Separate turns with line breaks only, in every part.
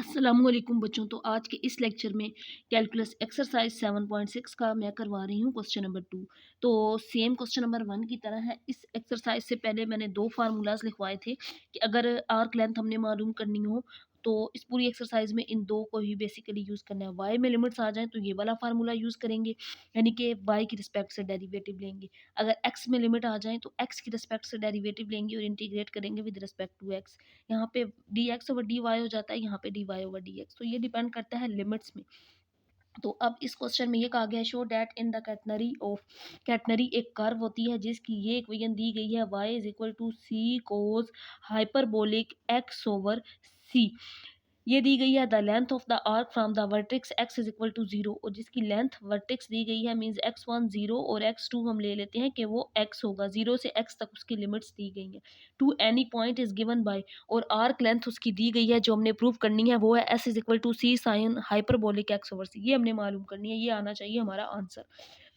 अस्सलामुअलैकुम बच्चों। तो आज के इस लेक्चर में कैलकुलस एक्सरसाइज 7.6 का मैं करवा रही हूँ क्वेश्चन नंबर 2। तो सेम क्वेश्चन नंबर 1 की तरह है। इस एक्सरसाइज से पहले मैंने दो फार्मूलाज लिखवाए थे कि अगर आर्क लेंथ हमने मालूम करनी हो तो इस पूरी एक्सरसाइज में इन दो को ही बेसिकली यूज़ करना है। वाई में लिमिट्स आ जाएँ तो ये वाला फार्मूला यूज़ करेंगे, यानी कि वाई की रिस्पेक्ट से डेरिवेटिव लेंगे। अगर एक्स में लिमिट आ जाए तो एक्स की रिस्पेक्ट से डेरिवेटिव लेंगे और इंटीग्रेट करेंगे विद रिस्पेक्ट टू एक्स। यहाँ पे d x over d y हो जाता है, यहाँ पे d y over d x. तो ये डिपेंड करता है लिमिट्स में। तो अब इस क्वेश्चन में ये कहा गया है, show that in the catenary एक कर्व होती है जिसकी ये इक्वेशन दी गई है, y is equal to c cos hyperbolic x over c. ये दी गई है the length of the arc from the vertex x is equal to 0, और जिसकी लेंथ वर्टेक्स दी गई है मींस x1 0 और x2 हम ले लेते हैं कि वो x होगा। 0 से x तक उसकी लिमिट्स दी गई हैं। To any point is given by, और आर्क लेंथ उसकी दी गई है जो हमने प्रूव करनी है वो है s is equal to c sine hyperbolic x over c. ये हमने मालूम करनी है, ये आना चाहिए हमारा आंसर।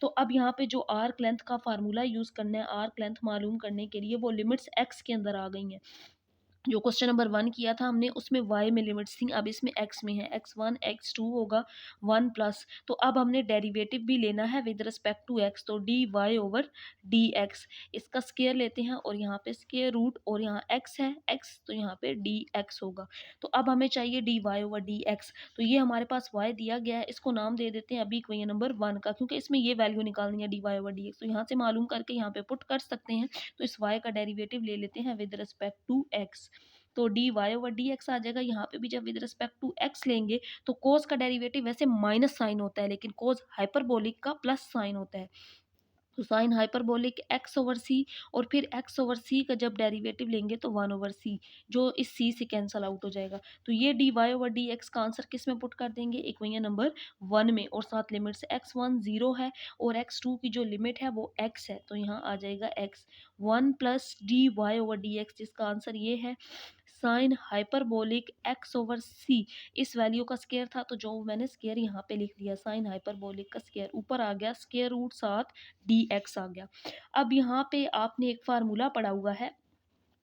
तो अब यहाँ पे जो आर्क लेंथ का फार्मूला यूज़ करना है आर्क लेंथ मालूम करने के लिए, वो लिमिट्स x के अंदर आ गई हैं। जो क्वेश्चन नंबर 1 किया था हमने उसमें y में लिमिट्स थी, अब इसमें x में है। x1 x2 होगा 1 प्लस, तो अब हमने डेरिवेटिव भी लेना है विद रिस्पेक्ट टू x, तो d y over d x. इसका स्केयर लेते हैं और यहाँ पे स्केयर रूट, और यहाँ x है x, तो यहाँ पे डी एक्स होगा। तो अब हमें चाहिए d y over d x. तो ये हमारे पास y दिया गया है, इसको नाम दे देते हैं अभी इक्वेशन नंबर 1 का, क्योंकि इसमें ये वैल्यू निकालनी है d y over d x. तो यहाँ से मालूम करके यहाँ पे पुट कर सकते हैं। तो इस y का डेरिवेटिव ले लेते हैं विद रिस्पेक्ट टू x, तो d y over d x आ जाएगा। यहाँ पे भी जब विद रिस्पेक्ट टू एक्स लेंगे तो कोस का डेरिवेटिव वैसे माइनस साइन होता है, लेकिन कोस हाइपरबोलिक का प्लस साइन होता है। तो sign hyperbolic x over c, और फिर एक्स ओवर सी का जब डेरिवेटिव लेंगे तो 1 ओवर सी, जो इस सी से कैंसिल आउट हो जाएगा। तो ये d y over d x का आंसर किस में पुट कर देंगे, इक्वेशन नंबर 1 में, और साथ लिमिट से x1 0 है और x2 की जो लिमिट है वो x है, तो यहाँ आ जाएगा x 1 plus d y over d x, जिसका आंसर ये है sine hyperbolic x over c. इस वैल्यू का स्केयर था तो जो मैंने स्केयर यहाँ पे लिख दिया, साइन हाइपरबोलिक का स्केयर ऊपर आ गया, स्केयर रूट साथ डी एक्स आ गया। अब यहाँ पे आपने एक फार्मूला पढ़ा हुआ है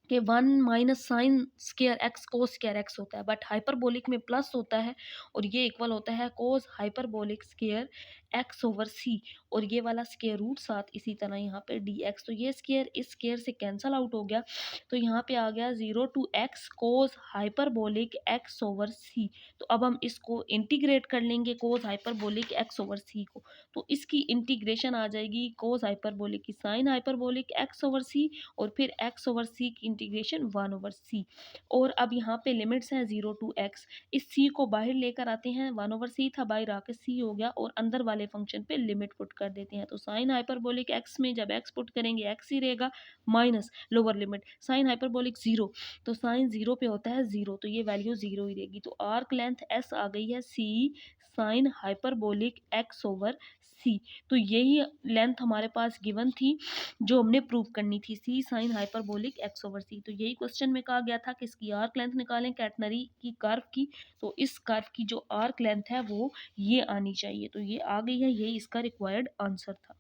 कि 1 minus sine square x cos square x होता है, बट हाइपरबोलिक में प्लस होता है, और ये इक्वल होता है cos hyperbolic square x over c, और ये वाला स्केयर रूट साथ इसी तरह यहाँ पे डी एक्स। तो ये स्केयर इस स्केयर से कैंसल आउट हो गया, तो यहाँ पे आ गया 0 to x cos hyperbolic x over c. तो अब हम इसको इंटीग्रेट कर लेंगे cos hyperbolic x over c को, तो इसकी इंटीग्रेशन आ जाएगी कोस हाइपरबोलिक की sine hyperbolic x over c, और फिर एक्स ओवर सी की इंटीग्रेशन 1 ओवर सी। और अब यहाँ पे लिमिट्स हैं 0 टू एक्स, इस सी को बाहर लेकर आते हैं, 1 ओवर सी था बाहर आके सी हो गया, और अंदर वाले फंक्शन पे लिमिट पुट कर देते हैं। तो साइन हाइपरबोलिक एक्स में जब एक्स पुट करेंगे एक्स ही रहेगा, minus lower limit sine hyperbolic 0, तो साइन 0 पे होता है 0, तो ये वैल्यू 0 ही रहेगी। तो आर्क लेंथ एस आ गई है सी sine hyperbolic x over c. तो यही लेंथ हमारे पास गिवन थी जो हमने प्रूव करनी थी, सी sine hyperbolic x over c. तो यही क्वेश्चन में कहा गया था कि इसकी आर्क लेंथ निकालें कैटनरी की कर्व की। तो इस कर्व की जो आर्क लेंथ है वो ये आनी चाहिए, तो ये आ गई है, यही इसका रिक्वायर्ड आंसर था।